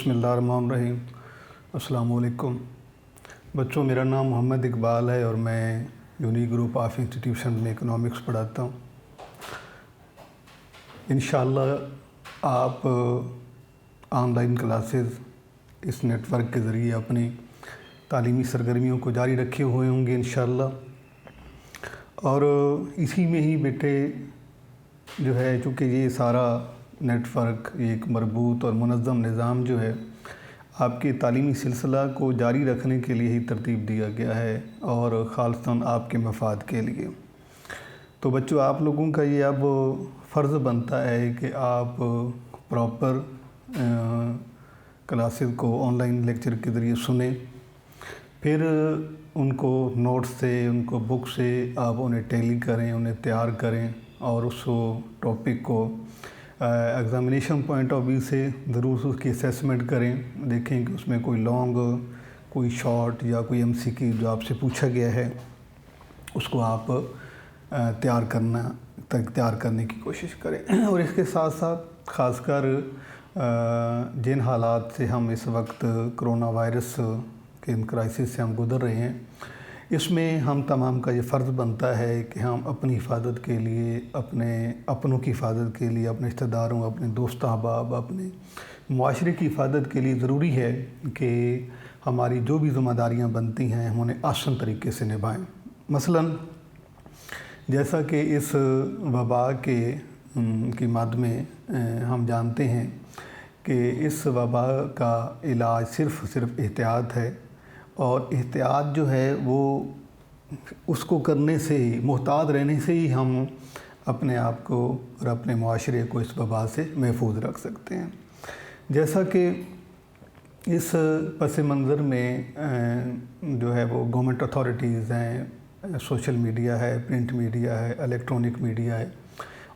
बिस्मिल्लाहिर्रहमानिर्रहीम। अस्सलामु अलैकुम बच्चों, मेरा नाम मोहम्मद इकबाल है और मैं यूनिक ग्रुप ऑफ इंस्टीट्यूशन में इकोनॉमिक्स पढ़ाता हूँ। इंशाअल्लाह आप ऑनलाइन क्लासेस इस नेटवर्क के ज़रिए अपनी तालीमी सरगर्मियों को जारी रखे हुए होंगे इंशाअल्लाह। और इसी में ही बेटे जो है, चूँकि ये सारा नेटवर्क एक मरबूत और मुनज़्ज़म निज़ाम जो है आपके तालीमी सिलसिला को जारी रखने के लिए ही तरतीब दिया गया है और ख़ासतन आपके मफ़ाद के लिए। तो बच्चों, आप लोगों का ये अब फ़र्ज़ बनता है कि आप प्रॉपर क्लासेस को ऑनलाइन लेक्चर के ज़रिए सुनें, फिर उनको नोट्स से, उनको बुक से आप उन्हें टैली करें, उन्हें तैयार करें और उस टॉपिक को एग्ज़ामिनेशन पॉइंट ऑफ व्यू से ज़रूर उसकी असेसमेंट करें। देखें कि उसमें कोई लॉन्ग, कोई शॉर्ट या कोई एमसीक्यू जो आपसे पूछा गया है उसको आप तैयार करने की कोशिश करें। और इसके साथ साथ ख़ासकर जिन हालात से हम इस वक्त कोरोना वायरस के इन क्राइसिस से हम गुज़र रहे हैं, इसमें हम तमाम का ये फ़र्ज़ बनता है कि हम अपनी हिफाजत के लिए, अपने अपनों की हिफाजत के लिए, अपने रिश्तेदारों, अपने दोस्त अहबाब, अपने मुआशरे की हिफाजत के लिए ज़रूरी है कि हमारी जो भी ज़िम्मेदारियाँ बनती हैं हम उन्हें आसान तरीके से निभाएँ। मसलन जैसा कि इस वबा की मद में हम जानते हैं कि इस वबा का इलाज सिर्फ़ एहतियात है, और एहतियात जो है वो उसको करने से ही, मुहतात रहने से ही हम अपने आप को और अपने मुआशरे को इस वबा से महफूज रख सकते हैं। जैसा कि इस पस मंज़र में जो है वो गवर्नमेंट अथॉरिटीज़ हैं, सोशल मीडिया है, प्रिंट मीडिया है, इलेक्ट्रॉनिक मीडिया है,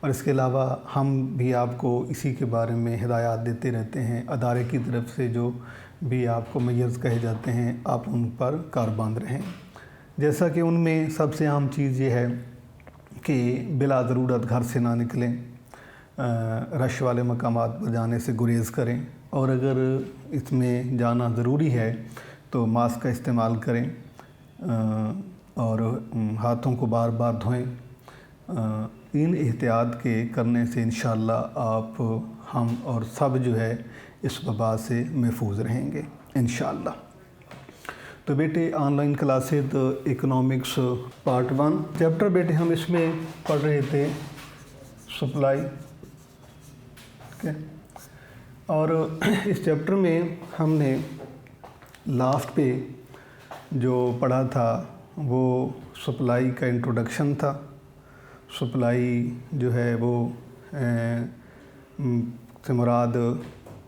और इसके अलावा हम भी आपको इसी के बारे में हिदायत देते रहते हैं। अदारे की तरफ से जो भी आपको मैयर्स कहे जाते हैं, आप उन पर कारबंद रहें। जैसा कि उनमें सबसे अहम चीज़ ये है कि बिला ज़रूरत घर से ना निकलें, रश वाले मकामात पर जाने से गुरेज़ करें, और अगर इसमें जाना ज़रूरी है तो मास्क का इस्तेमाल करें और हाथों को बार बार धोएं। इन एहतियात के करने से इंशाअल्लाह आप, हम और सब जो है इस वबा से महफूज रहेंगे इंशाअल्लाह। तो बेटे, online classes economics part 1 chapter बेटे हम इसमें पढ़ रहे थे सप्लाई, ठीक है। और इस चैप्टर में हमने लास्ट पे जो पढ़ा था वो सप्लाई का इंट्रोडक्शन था। सप्लाई जो है वो से मुराद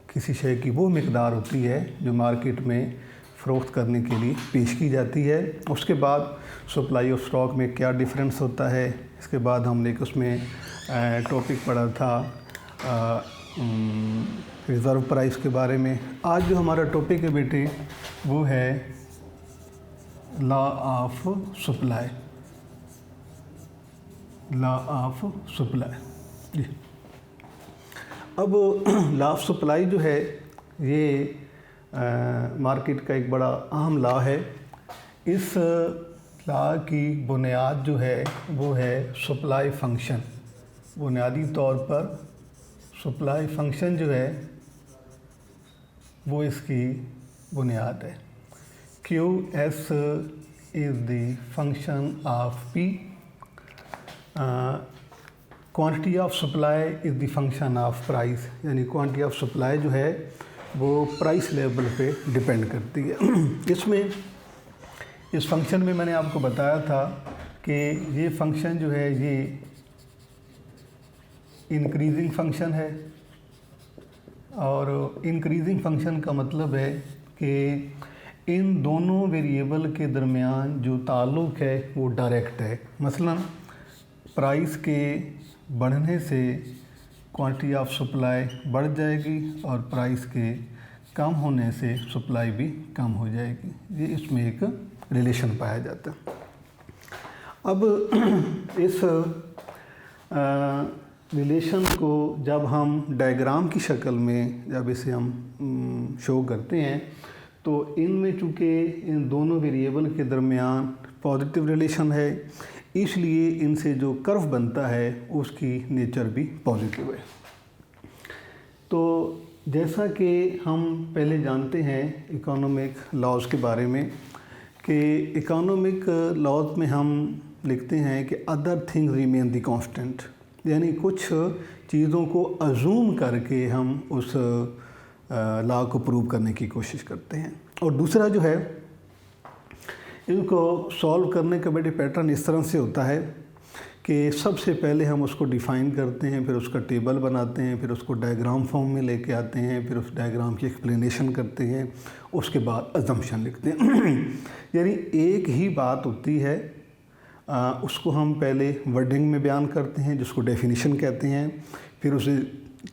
किसी शय की वो मिक़दार होती है जो मार्केट में फ़रोख्त करने के लिए पेश की जाती है। उसके बाद सप्लाई और स्टॉक में क्या डिफरेंस होता है। इसके बाद हमने उसमें टॉपिक पढ़ा था रिज़र्व प्राइस के बारे में। आज जो हमारा टॉपिक है बेटे वो है law of supply. Law of supply. अब लॉ ऑफ सप्लाई जो है ये मार्केट का एक बड़ा अहम लॉ है। इस लॉ की बुनियाद जो है वो है सप्लाई फंक्शन। बुनियादी तौर पर सप्लाई फंक्शन जो है वो इसकी बुनियाद है। QS is the function of P। Quantity of supply is the function of price. यानी क्वांटिटी ऑफ सप्लाई जो है वो प्राइस लेवल पे डिपेंड करती है। इसमें इस फंक्शन में मैंने आपको बताया था कि ये फंक्शन जो है ये इंक्रीजिंग फंक्शन है, और इंक्रीजिंग फंक्शन का मतलब है कि इन दोनों वेरिएबल के दरमियान जो ताल्लुक़ है वो डायरेक्ट है। मसलन प्राइस के बढ़ने से क्वांटिटी ऑफ सप्लाई बढ़ जाएगी और प्राइस के कम होने से सप्लाई भी कम हो जाएगी। ये इसमें एक रिलेशन पाया जाता है। अब इस रिलेशन को जब हम डायग्राम की शक्ल में जब इसे हम शो करते हैं तो इनमें चूँकि इन दोनों वेरिएबल के दरमियान पॉजिटिव रिलेशन है, इसलिए इनसे जो कर्व बनता है उसकी नेचर भी पॉजिटिव है। तो जैसा कि हम पहले जानते हैं इकोनॉमिक लॉज के बारे में कि इकोनॉमिक लॉज में हम लिखते हैं कि other things remain the constant, यानी कुछ चीज़ों को अजूम करके हम उस लॉ को प्रूव करने की कोशिश करते हैं। और दूसरा जो है, इनको सॉल्व करने का बेटे पैटर्न इस तरह से होता है कि सबसे पहले हम उसको डिफ़ाइन करते हैं, फिर उसका टेबल बनाते हैं, फिर उसको डायग्राम फॉर्म में लेके आते हैं, फिर उस डायग्राम की एक्सप्लेनेशन करते हैं, उसके बाद अजम्पशन लिखते हैं। यानी एक ही बात होती है, उसको हम पहले वर्डिंग में बयान करते हैं जिसको डेफिनेशन कहते हैं, फिर उसे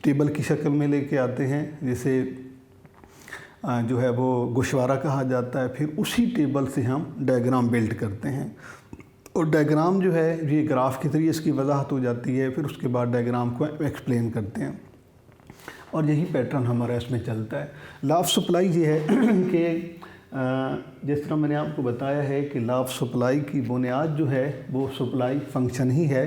टेबल की शक्ल में लेके आते हैं जिसे जो है वो गोशवारा कहा जाता है, फिर उसी टेबल से हम डायग्राम बिल्ड करते हैं और डायग्राम जो है ये ग्राफ के जरिए इसकी वजाहत हो जाती है, फिर उसके बाद डायग्राम को एक्सप्लेन करते हैं और यही पैटर्न हमारा इसमें चलता है। लॉ ऑफ सप्लाई ये है कि जिस तरह मैंने आपको बताया है कि लॉ ऑफ सप्लाई की बुनियाद जो है वो सप्लाई फंक्शन ही है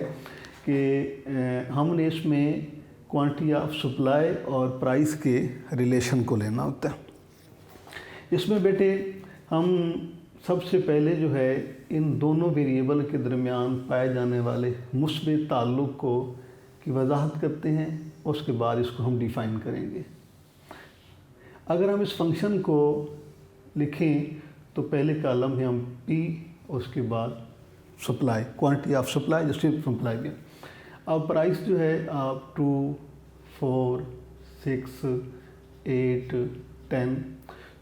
कि हमने इसमें क्वांटिटी ऑफ सप्लाई और प्राइस के रिलेशन को लेना होता है। इसमें बेटे हम सबसे पहले जो है इन दोनों वेरिएबल के दरमियान पाए जाने वाले मुस्बित ताल्लुक़ को की वजाहत करते हैं, उसके बाद इसको हम डिफ़ाइन करेंगे। अगर हम इस फंक्शन को लिखें तो पहले कॉलम में हम P, उसके बाद सप्लाई, क्वांटिटी ऑफ सप्लाई जैसे सप्लाई में। अब प्राइस जो है आप 2, 4, 6, 8, 10,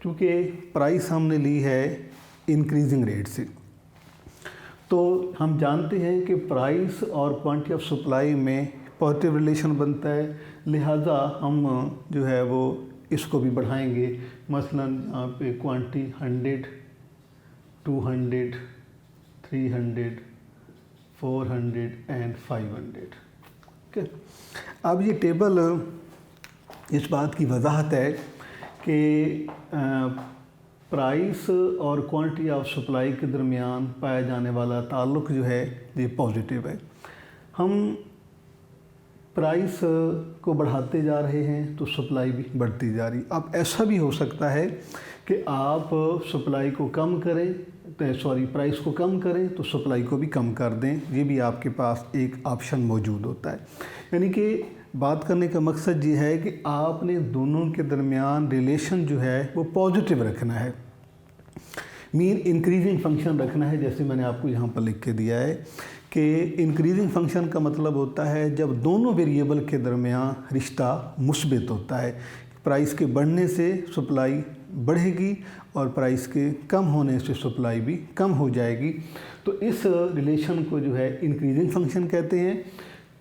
चूँकि प्राइस हमने ली है इंक्रीजिंग रेट से, तो हम जानते हैं कि प्राइस और क्वांटिटी ऑफ सप्लाई में पॉजिटिव रिलेशन बनता है, लिहाजा हम जो है वो इसको भी बढ़ाएंगे। मसलन यहाँ पे क्वांटिटी 100, 200, 300, 400 एंड 500। ओके, अब ये टेबल इस बात की वजाहत है कि प्राइस और क्वांटिटी ऑफ सप्लाई के दरमियान पाया जाने वाला ताल्लुक़ जो है ये पॉजिटिव है। हम प्राइस को बढ़ाते जा रहे हैं तो सप्लाई भी बढ़ती जा रही। अब ऐसा भी हो सकता है कि आप सप्लाई को कम करें, प्राइस को कम करें तो सप्लाई को भी कम कर दें, ये भी आपके पास एक ऑप्शन मौजूद होता है। यानी कि बात करने का मकसद ये है कि आपने दोनों के दरमियान रिलेशन जो है वो पॉजिटिव रखना है, मीन इंक्रीजिंग फंक्शन रखना है। जैसे मैंने आपको यहाँ पर लिख के दिया है कि इंक्रीजिंग फंक्शन का मतलब होता है जब दोनों वेरिएबल के दरमियान रिश्ता मुस्बित होता है, प्राइस के बढ़ने से सप्लाई बढ़ेगी और प्राइस के कम होने से सप्लाई भी कम हो जाएगी। तो इस रिलेशन को जो है इंक्रीजिंग फंक्शन कहते हैं।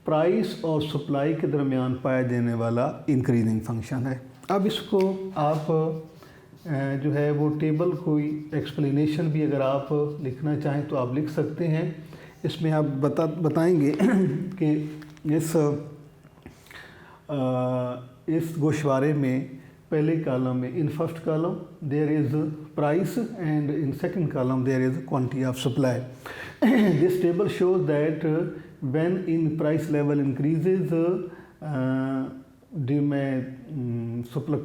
प्राइस और सप्लाई के दरमियान पाया जाने वाला इंक्रीजिंग फंक्शन है। अब इसको आप जो है वो टेबल कोई एक्सप्लेनेशन भी अगर आप लिखना चाहें तो आप लिख सकते हैं। इसमें आप बताएंगे कि इस गोशवारे में पहले कॉलम में in first column there is price and in second column there is quantity of supply. This table shows that when in price level increases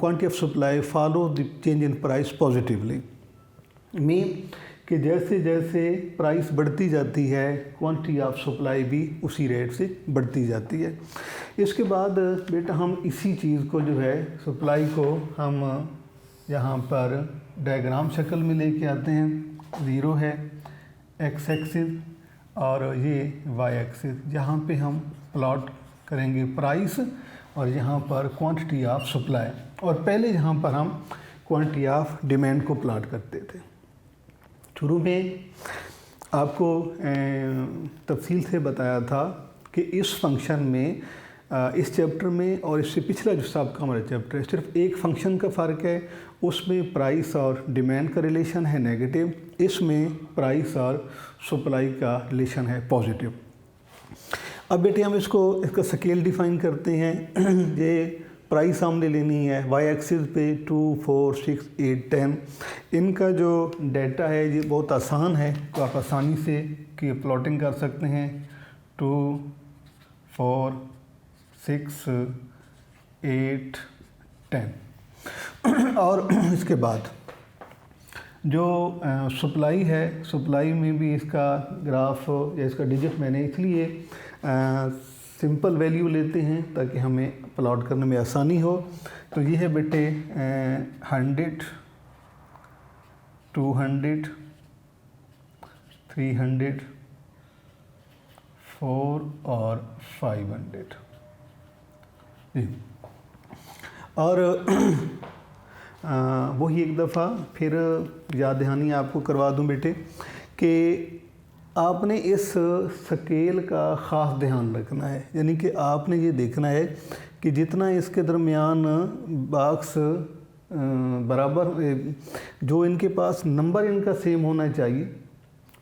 quantity of supply follow the change in price positively, mean कि जैसे जैसे price बढ़ती जाती है quantity of supply भी उसी rate से बढ़ती जाती है। इसके बाद बेटा हम इसी चीज़ को जो है सप्लाई को हम यहाँ पर डायग्राम शक्ल में लेके आते हैं। 0 है एक्स एक्सिस और ये वाई एक्सिस, जहाँ पे हम प्लॉट करेंगे प्राइस और यहाँ पर क्वांटिटी ऑफ सप्लाई, और पहले यहाँ पर हम क्वांटिटी ऑफ डिमांड को प्लॉट करते थे। शुरू में आपको तफसील से बताया था कि इस फंक्शन में इस चैप्टर में और इससे पिछला जो सबका हमारा चैप्टर है सिर्फ एक फंक्शन का फ़र्क है, उसमें प्राइस और डिमांड का रिलेशन है नेगेटिव, इसमें प्राइस और सप्लाई का रिलेशन है पॉजिटिव। अब बेटे हम इसका स्केल डिफाइन करते हैं। ये प्राइस हमने लेनी है वाई एक्सिस पे 2, 4, 6, 8, 10। इनका जो डाटा है ये बहुत आसान है, तो आप आसानी से की प्लॉटिंग कर सकते हैं। 2, 4, 6, 8, 10। और इसके बाद जो सप्लाई है, सप्लाई में भी इसका ग्राफ या इसका डिजिट मैंने इसलिए सिंपल वैल्यू लेते हैं ताकि हमें प्लॉट करने में आसानी हो। तो ये है बेटे 100, 200, 300, 4 और 500 जी। और वही एक दफ़ा फिर याद दहानी आपको करवा दूं बेटे कि आपने इस स्केल का ख़ास ध्यान रखना है, यानी कि आपने ये देखना है कि जितना इसके दरमियान बॉक्स बराबर जो इनके पास नंबर इनका सेम होना चाहिए,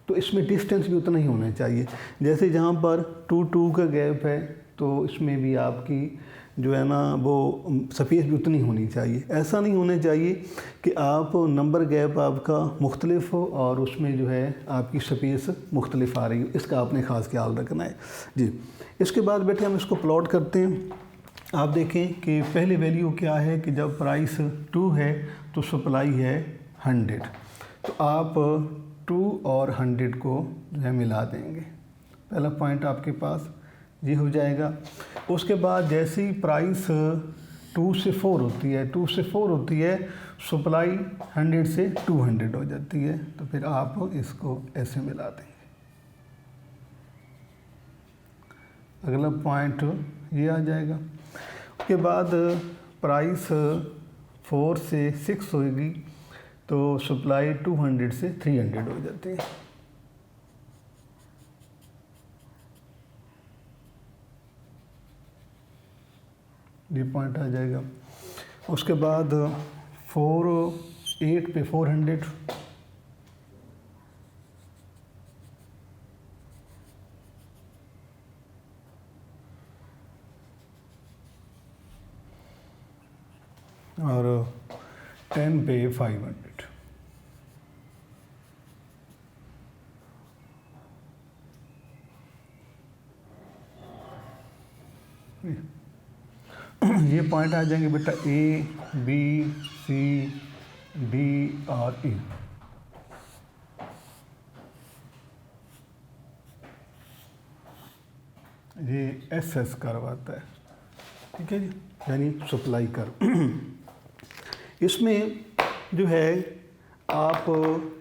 तो इसमें डिस्टेंस भी उतना ही होना चाहिए। जैसे जहाँ पर 2 का गैप है तो इसमें भी आपकी जो है ना वो स्पेस भी उतनी होनी चाहिए। ऐसा नहीं होना चाहिए कि आप नंबर गैप आपका मुख्तलिफ हो और उसमें जो है आपकी स्पेस मुख्तलिफ आ रही हो, इसका आपने ख़ास ख्याल रखना है जी। इसके बाद बेटे हम इसको प्लॉट करते हैं। आप देखें कि पहले वैल्यू क्या है कि जब प्राइस 2 है तो सप्लाई है 100, तो आप 2 और 100 को जो है मिला देंगे। पहला पॉइंट आपके पास ये हो जाएगा। उसके बाद जैसे ही प्राइस 2 से 4 होती है, 2 से 4 होती है, सप्लाई 100 से 200 हो जाती है, तो फिर आप इसको ऐसे मिला देंगे। अगला पॉइंट ये आ जाएगा। उसके बाद प्राइस 4 से 6 होगी तो सप्लाई 200 से 300 हो जाती है। ये पॉइंट आ जाएगा। उसके बाद 8 पे 400, और 10 पे 500। ये पॉइंट आ जाएंगे बेटा A, B, C, D और E। ये SS कर्व आता है, ठीक है जी, यानी सप्लाई कर्व। इसमें जो है आप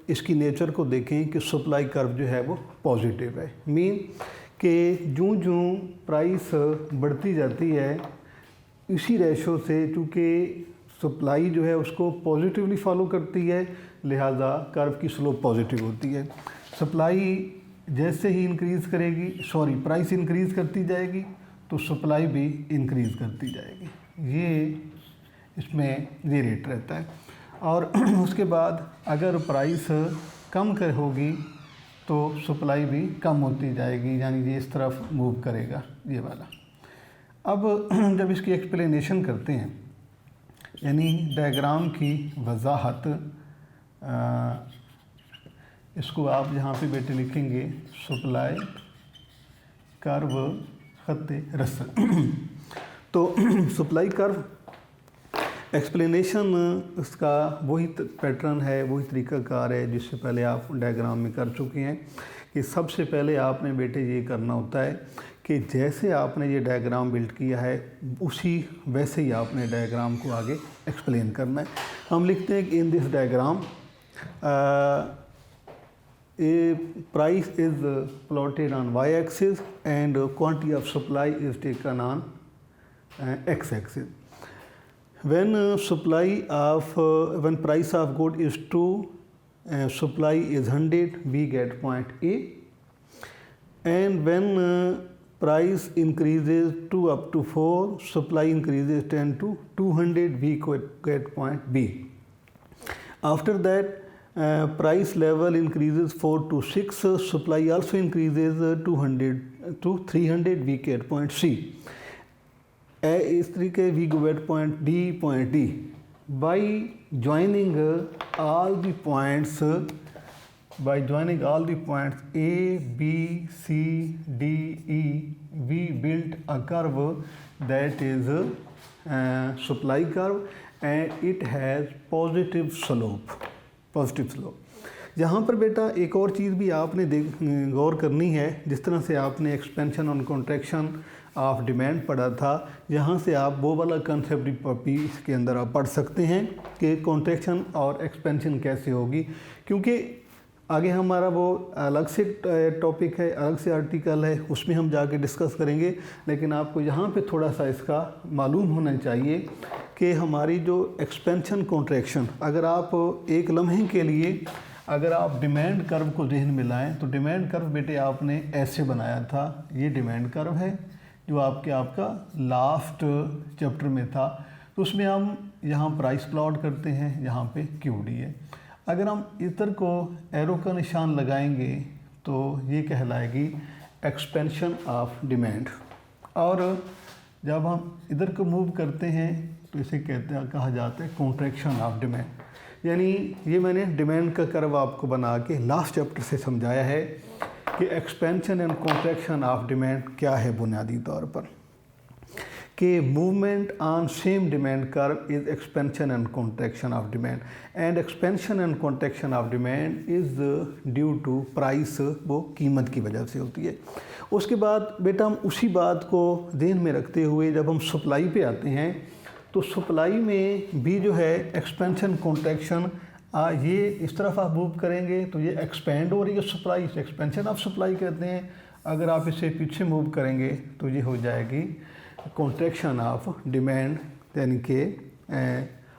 इसकी नेचर को देखें कि सप्लाई कर्व जो है वो पॉजिटिव है। मीन कि जूँ जूँ प्राइस बढ़ती जाती है इसी रेशो से, चूँकि सप्लाई जो है उसको पॉजिटिवली फॉलो करती है, लिहाजा कर्व की स्लोप पॉजिटिव होती है। सप्लाई जैसे ही इंक्रीज़ करेगी, प्राइस इंक्रीज़ करती जाएगी तो सप्लाई भी इंक्रीज़ करती जाएगी। ये इसमें ये रेट रहता है। और उसके बाद अगर प्राइस कम कर होगी तो सप्लाई भी कम होती जाएगी, यानी ये इस तरफ मूव करेगा, ये वाला। अब जब इसकी एक्सप्लेनेशन करते हैं, यानी डायग्राम की वजाहत, इसको आप यहाँ पे बेटे लिखेंगे सप्लाई कर्व खत्ते रसल। तो सप्लाई कर्व एक्सप्लेनेशन इसका वही पैटर्न है, वही तरीक़ाकार है जिससे पहले आप डायग्राम में कर चुके हैं। कि सबसे पहले आपने बेटे ये करना होता है कि जैसे आपने ये डायग्राम बिल्ड किया है उसी वैसे ही आपने डायग्राम को आगे एक्सप्लेन करना है। हम लिखते हैं कि in this diagram a price is plotted on Y axis and quantity of supply is taken on X axis. When when price of good is 2, supply is 100, we get point A. And when price increases 2 up to 4, supply increases 10 to 200, we get point B. After that, price level increases 4 to 6, supply also increases 200 to 300 we get point C. इस तरीके we get point D. By joining all the points A, B, C, D, E, we built a curve that is supply curve and it has positive slope. यहाँ पर बेटा एक और चीज़ भी आपने गौर करनी है, जिस तरह से आपने एक्सपेंशन और कॉन्ट्रैक्शन ऑफ डिमांड पढ़ा था, यहाँ से आप वो वाला कंसेप्ट भी इसके अंदर आप पढ़ सकते हैं कि कॉन्ट्रैक्शन और एक्सपेंशन कैसे होगी, क्योंकि आगे हमारा वो अलग से टॉपिक है, अलग से आर्टिकल है, उसमें हम जाके डिस्कस करेंगे। लेकिन आपको यहाँ पे थोड़ा सा इसका मालूम होना चाहिए कि हमारी जो एक्सपेंशन कॉन्ट्रैक्शन, अगर आप एक लम्हे के लिए अगर आप डिमांड कर्व को जहन में लाएँ तो डिमांड कर्व बेटे आपने ऐसे बनाया था, ये डिमांड कर्व है जो आपका लास्ट चैप्टर में था। तो उसमें हम यहाँ प्राइस प्लॉट करते हैं, यहाँ पे QD है। अगर हम इधर को एरो का निशान लगाएंगे तो ये कहलाएगी एक्सपेंशन ऑफ डिमांड, और जब हम इधर को मूव करते हैं तो इसे कहा जाता है कॉन्ट्रैक्शन ऑफ डिमांड। यानी ये मैंने डिमांड का कर्व आपको बना के लास्ट चैप्टर से समझाया है कि expansion and contraction of demand क्या है बुनियादी तौर पर, कि movement on same demand curve is expansion and contraction of demand, and expansion and contraction of demand is due to price, वो कीमत की वजह से होती है। उसके बाद बेटा हम उसी बात को ध्यान में रखते हुए जब हम सप्लाई पे आते हैं तो सप्लाई में भी जो है एक्सपेंशन कॉन्ट्रैक्शन, ये इस तरफ आप मूव करेंगे तो ये एक्सपेंड हो रही है सप्लाई, इसे एक्सपेंशन ऑफ सप्लाई कहते हैं। अगर आप इसे पीछे मूव करेंगे तो ये हो जाएगी कॉन्ट्रैक्शन ऑफ डिमांड, यानी कि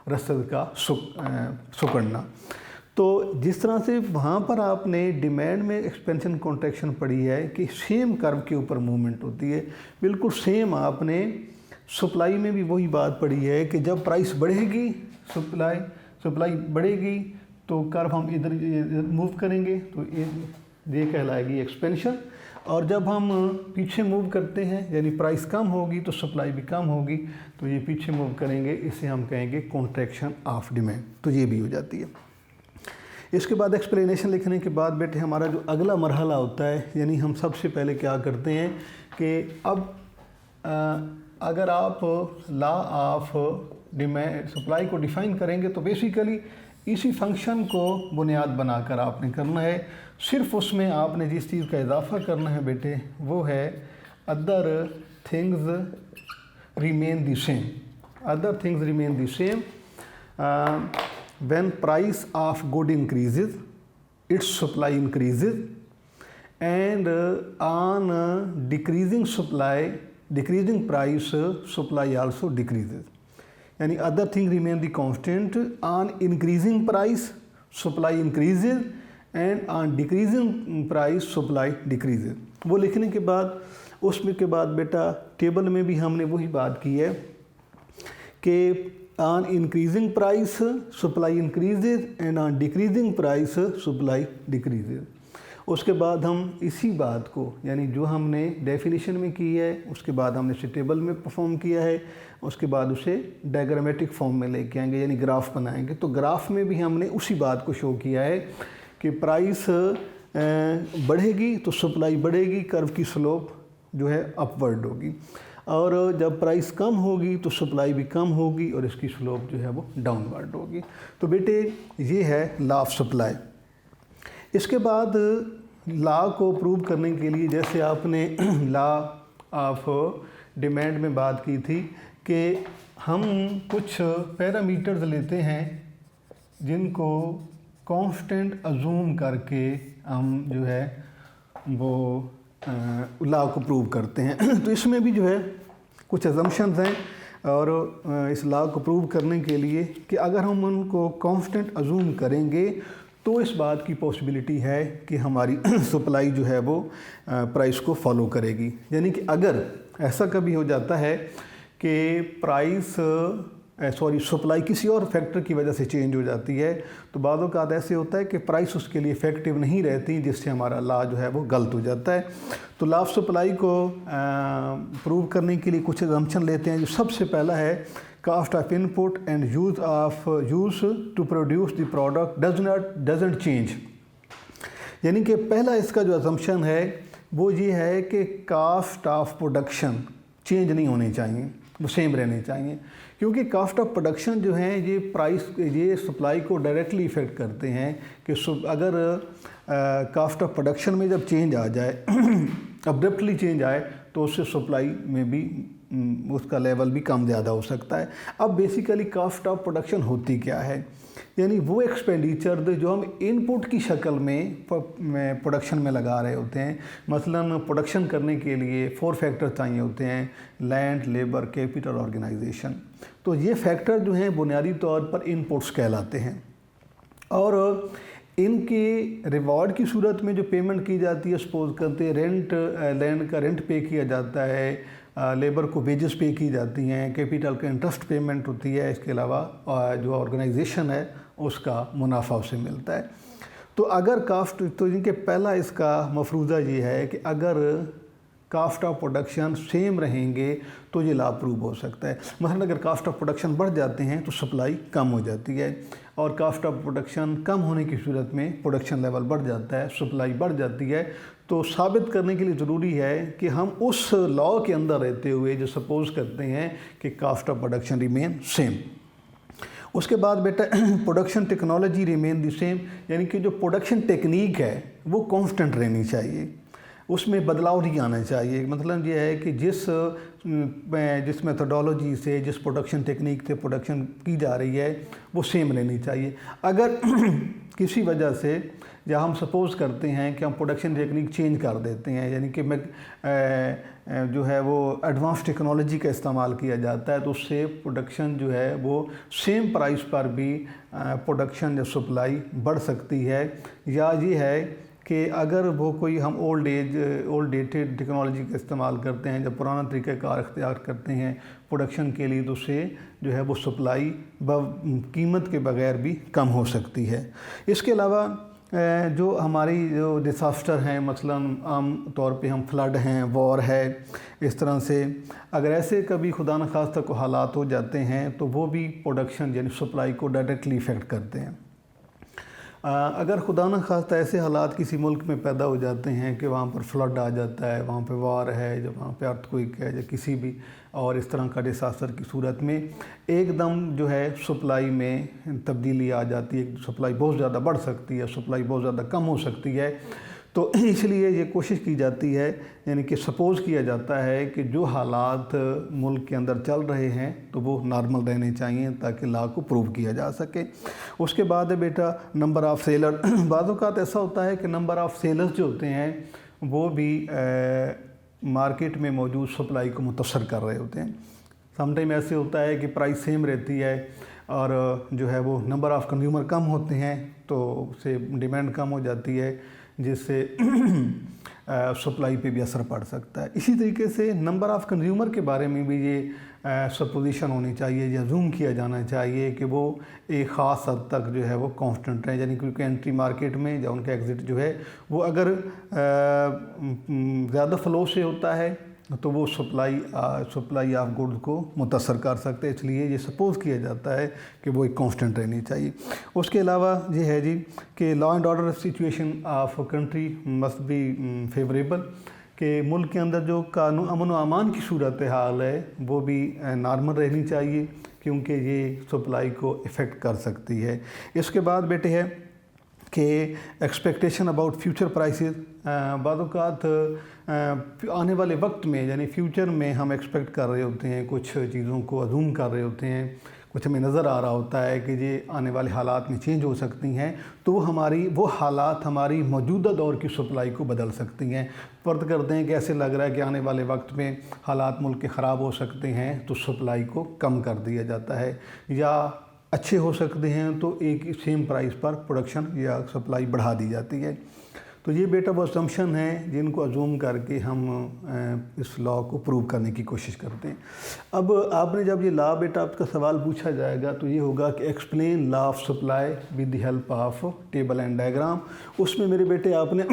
रसद का सुकड़ना। तो जिस तरह से वहाँ पर आपने डिमांड में एक्सपेंशन कॉन्ट्रैक्शन पढ़ी है कि सेम कर्व के ऊपर मूवमेंट होती है, बिल्कुल सेम आपने सप्लाई में भी वही बात पढ़ी है कि जब प्राइस बढ़ेगी, सप्लाई बढ़ेगी तो कर्व हम इधर मूव करेंगे तो ये कहलाएगी एक्सपेंशन, और जब हम पीछे मूव करते हैं यानी प्राइस कम होगी तो सप्लाई भी कम होगी, तो ये पीछे मूव करेंगे, इसे हम कहेंगे कॉन्ट्रैक्शन ऑफ डिमांड। तो ये भी हो जाती है। इसके बाद एक्सप्लेनेशन लिखने के बाद बेटे हमारा जो अगला मरहला होता है, यानी हम सबसे पहले क्या करते हैं कि अब अगर आप लॉ ऑफ डिमांड सप्लाई को डिफ़ाइन करेंगे तो बेसिकली इसी फंक्शन को बुनियाद बनाकर आपने करना है। सिर्फ उसमें आपने जिस चीज़ का इजाफा करना है बेटे वो है other things remain the same. Other things remain the same when price of good increases its supply increases, and on decreasing price supply also decreases. यानी other thing remain the constant, on increasing price supply increases and on decreasing price supply decreases. वो लिखने के बाद उसमें के बाद बेटा table में भी हमने वही बात की है कि on increasing price supply increases and on decreasing price supply decreases. उसके बाद हम इसी बात को यानी जो हमने डेफिनेशन में की है उसके बाद हमने इसे टेबल में परफॉर्म किया है, उसके बाद उसे डायग्रामेटिक फॉर्म में लेके आएंगे यानी ग्राफ बनाएंगे। तो ग्राफ में भी हमने उसी बात को शो किया है कि प्राइस बढ़ेगी तो सप्लाई बढ़ेगी, कर्व की स्लोप जो है अपवर्ड होगी, और जब प्राइस कम होगी तो सप्लाई भी कम होगी और इसकी स्लोप जो है वो डाउनवर्ड होगी। तो बेटे ये है लॉ ऑफ सप्लाई। इसके बाद लॉ को प्रूव करने के लिए जैसे आपने लॉ ऑफ डिमांड में बात की थी कि हम कुछ पैरामीटर्स लेते हैं जिनको कांस्टेंट अजूम करके हम जो है वो लॉ को प्रूव करते हैं। तो इसमें भी जो है कुछ अजम्पशंस हैं, और इस लॉ को प्रूव करने के लिए कि अगर हम उनको कांस्टेंट अजूम करेंगे तो इस बात की पॉसिबिलिटी है कि हमारी सप्लाई जो है वो प्राइस को फॉलो करेगी। यानी कि अगर ऐसा कभी हो जाता है कि प्राइस सप्लाई किसी और फैक्टर की वजह से चेंज हो जाती है, तो बाद औक़ात ऐसे होता है कि प्राइस उसके लिए इफ़ेक्टिव नहीं रहती, जिससे हमारा लॉ जो है वो गलत हो जाता है। तो लॉ ऑफ सप्लाई को प्रूव करने के लिए कुछ असम्पशन लेते हैं। जो सबसे पहला है, cost of input and use to produce the product doesn't change. यानी कि पहला इसका जो असम्पशन है वो ये है कि कास्ट ऑफ प्रोडक्शन चेंज नहीं होनी चाहिए, वो सेम रहने चाहिए, क्योंकि कास्ट ऑफ प्रोडक्शन जो है ये सप्लाई को डायरेक्टली इफ़ेक्ट करते हैं कि अगर कास्ट ऑफ प्रोडक्शन में जब चेंज आ जाए अब्रप्टली चेंज आए तो उससे सप्लाई में भी उसका लेवल भी कम ज़्यादा हो सकता है। अब बेसिकली कास्ट ऑफ प्रोडक्शन होती क्या है, यानी वो एक्सपेंडिचर जो हम इनपुट की शक्ल में प्रोडक्शन में लगा रहे होते हैं। मसलन प्रोडक्शन करने के लिए 4 फैक्टर चाहिए होते हैं, लैंड, लेबर, कैपिटल, ऑर्गेनाइजेशन। तो ये फैक्टर जो हैं बुनियादी तौर पर इनपुट्स कहलाते हैं, और इनके रिवॉर्ड की सूरत में जो पेमेंट की जाती है, सपोज करते हैं रेंट, लैंड का रेंट पे किया जाता है, लेबर को वेजेस पे की जाती हैं, कैपिटल का इंटरेस्ट पेमेंट होती है, इसके अलावा जो ऑर्गेनाइजेशन है उसका मुनाफा उसे मिलता है। तो अगर कास्ट, तो इनके पहला इसका मफरूज़ा ये है कि अगर कास्ट ऑफ प्रोडक्शन सेम रहेंगे तो ये लॉ प्रूव हो सकता है। मतलब अगर कास्ट ऑफ प्रोडक्शन बढ़ जाते हैं तो सप्लाई कम हो जाती है, और कास्ट ऑफ प्रोडक्शन कम होने की सूरत में प्रोडक्शन लेवल बढ़ जाता है, सप्लाई बढ़ जाती है। तो साबित करने के लिए ज़रूरी है कि हम उस लॉ के अंदर रहते हुए जो सपोज़ करते हैं कि cost of production remain same. उसके बाद बेटा production technology remain the same, यानी कि जो प्रोडक्शन टेक्निक है वो कांस्टेंट रहनी चाहिए, उसमें बदलाव नहीं आना चाहिए। मतलब ये है कि जिस मेथोडोलॉजी से, जिस प्रोडक्शन टेक्निक से प्रोडक्शन की जा रही है वो सेम रहनी चाहिए। अगर किसी वजह से, या हम सपोज़ करते हैं कि हम प्रोडक्शन टेक्निक चेंज कर देते हैं, यानी कि जो है वो एडवांस टेक्नोलॉजी का इस्तेमाल किया जाता है, तो उससे प्रोडक्शन जो है वो सेम प्राइस पर भी प्रोडक्शन या सप्लाई बढ़ सकती है। या ये है कि अगर वो कोई हम ओल्ड डेटेड टेक्नोलॉजी का इस्तेमाल करते हैं, जब पुराना तरीक़ाकार इख्तियार करते हैं प्रोडक्शन के लिए, तो उससे जो है वो सप्लाई कीमत के बगैर भी कम हो सकती है। इसके अलावा जो हमारी जो डिसास्टर हैं, मसलन आम तौर पे हम फ्लड हैं, वॉर है, इस तरह से अगर ऐसे कभी खुदा न खास्ता को हालात हो जाते हैं तो वो भी प्रोडक्शन यानी सप्लाई को डायरेक्टली इफ़ेक्ट करते हैं। अगर खुदा न खास्ता ऐसे हालात किसी मुल्क में पैदा हो जाते हैं कि वहाँ पर फ्लड आ जाता है, वहाँ पे वार है, जब वहाँ पे अर्थक्वेक है, या किसी भी और इस तरह का डिसास्टर की सूरत में एकदम जो है सप्लाई में तब्दीली आ जाती है, सप्लाई बहुत ज़्यादा बढ़ सकती है, सप्लाई बहुत ज़्यादा कम हो सकती है। तो इसलिए ये कोशिश की जाती है, यानी कि सपोज़ किया जाता है कि जो हालात मुल्क के अंदर चल रहे हैं तो वो नॉर्मल रहने चाहिए ताकि लॉ को प्रूव किया जा सके। उसके बाद है बेटा नंबर ऑफ़ सेलर। बाज़ औक़ात ऐसा होता है कि नंबर ऑफ़ सेलर्स जो होते हैं वो भी मार्केट में मौजूद सप्लाई को मुतासर कर रहे होते हैं। समटाइम ऐसे होता है कि प्राइस सेम रहती है और जो है वो नंबर ऑफ़ कंज्यूमर कम होते हैं तो उससे डिमांड कम हो जाती है, जिससे सप्लाई पे भी असर पड़ सकता है। इसी तरीके से नंबर ऑफ़ कंज्यूमर के बारे में भी ये सपोजिशन होनी चाहिए या जूम किया जाना चाहिए कि वो एक ख़ास हद तक जो है वो कांस्टेंट है, यानी क्योंकि एंट्री मार्केट में या उनका एग्ज़िट जो है वो अगर ज़्यादा फ़्लो से होता है तो वो सप्लाई ऑफ गुड्स को मुतासर कर सकते हैं, इसलिए ये सपोज़ किया जाता है कि वो एक कांस्टेंट रहनी चाहिए। उसके अलावा ये है जी कि law and order situation of country must be favourable, कि मुल्क के अंदर जो कानून अमन व अमान की सूरत हाल है वो भी नॉर्मल रहनी चाहिए, क्योंकि ये सप्लाई को इफ़ेक्ट कर सकती है। इसके बाद बेटे है कि एक्सपेक्टेशन अबाउट फ्यूचर प्राइसेस। बाद औक़ात आने वाले वक्त में यानी फ्यूचर में हम एक्सपेक्ट कर रहे होते हैं, कुछ चीज़ों को अज़ूम कर रहे होते हैं, कुछ हमें नज़र आ रहा होता है कि ये आने वाले हालात में चेंज हो सकती हैं, तो वो हालात हमारी मौजूदा दौर की सप्लाई को बदल सकती हैं। फ़र्ज़ करते हैं कि ऐसे लग रहा है कि आने वाले वक्त में हालात मुल्क के ख़राब हो सकते हैं तो सप्लाई को कम कर दिया जाता है, या अच्छे हो सकते हैं तो एक सेम प्राइस पर प्रोडक्शन या सप्लाई बढ़ा दी जाती है। तो ये बेटा वो असम्पशन है जिनको अजूम करके हम इस लॉ को प्रूव करने की कोशिश करते हैं। अब आपने जब ये लॉ बेटा आपका सवाल पूछा जाएगा तो ये होगा कि explain law of supply with the help of table and diagram. उसमें मेरे बेटे आपने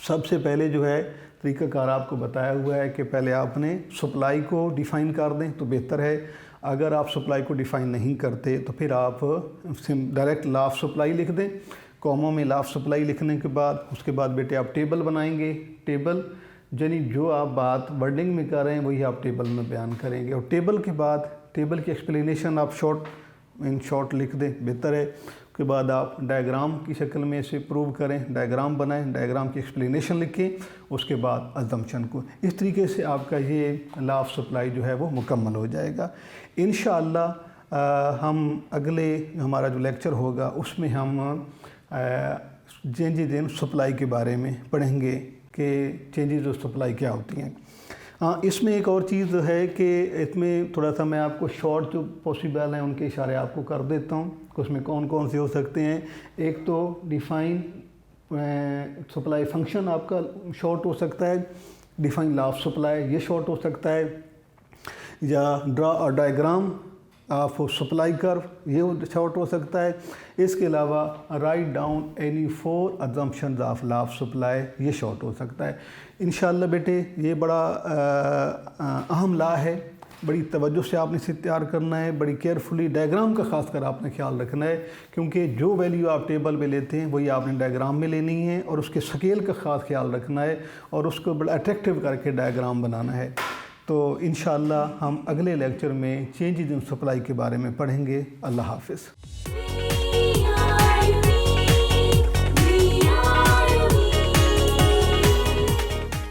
सबसे पहले जो है तरीक़ाकार आपको बताया हुआ है कि पहले आपने सप्लाई को डिफ़ाइन कर दें तो बेहतर है। अगर आप सप्लाई को डिफ़ाइन नहीं करते तो फिर आप डायरेक्ट लॉ ऑफ सप्लाई लिख दें, कॉमा में लॉ ऑफ सप्लाई लिखने के बाद उसके बाद बेटे आप टेबल बनाएंगे। टेबल यानी जो आप बात वर्डिंग में कर रहे हैं वही आप टेबल में बयान करेंगे, और टेबल के बाद टेबल की एक्सप्लेनेशन आप इन शॉर्ट लिख दें, बेहतर है। उसके बाद आप डायग्राम की शक्ल में इसे प्रूव करें, डायग्राम बनाएं, डायग्राम की एक्सप्लेनेशन लिखें, उसके बाद अजम्पशन को। इस तरीके से आपका ये लॉ ऑफ सप्लाई जो है वो मुकम्मल हो जाएगा। इंशाअल्लाह हम अगले हमारा जो लेक्चर होगा उसमें हम चेंजेस इन सप्लाई के बारे में पढ़ेंगे कि चेंजेस ऑफ सप्लाई क्या होती हैं। हाँ, इसमें एक और चीज़ है कि इसमें थोड़ा सा मैं आपको शॉर्ट जो पॉसिबल हैं उनके इशारे आपको कर देता हूँ कि उसमें कौन कौन से हो सकते हैं। एक तो डिफ़ाइन सप्लाई फंक्शन आपका शॉर्ट हो सकता है, डिफ़ाइन लॉ ऑफ सप्लाई ये शॉर्ट हो सकता है, या draw a diagram of supply curve ये शॉर्ट हो सकता है। इसके अलावा write down any 4 assumptions of law of supply ये शॉर्ट हो सकता है। इंशाअल्लाह बेटे ये बड़ा अहम लॉ है, बड़ी तवज्जो से आपने इसे तैयार करना है, बड़ी केयरफुली डायग्राम का खासकर आपने ख्याल रखना है, क्योंकि जो वैल्यू आप टेबल में लेते हैं वही आपने डायग्राम में लेनी है, और उसके स्केल का ख़ास ख्याल रखना है और उसको बड़ा अट्रैक्टिव करके डायग्राम बनाना है। तो इंशाअल्लाह हम अगले लेक्चर में चेंजेस इन सप्लाई के बारे में पढ़ेंगे। अल्लाह हाफ़िज़।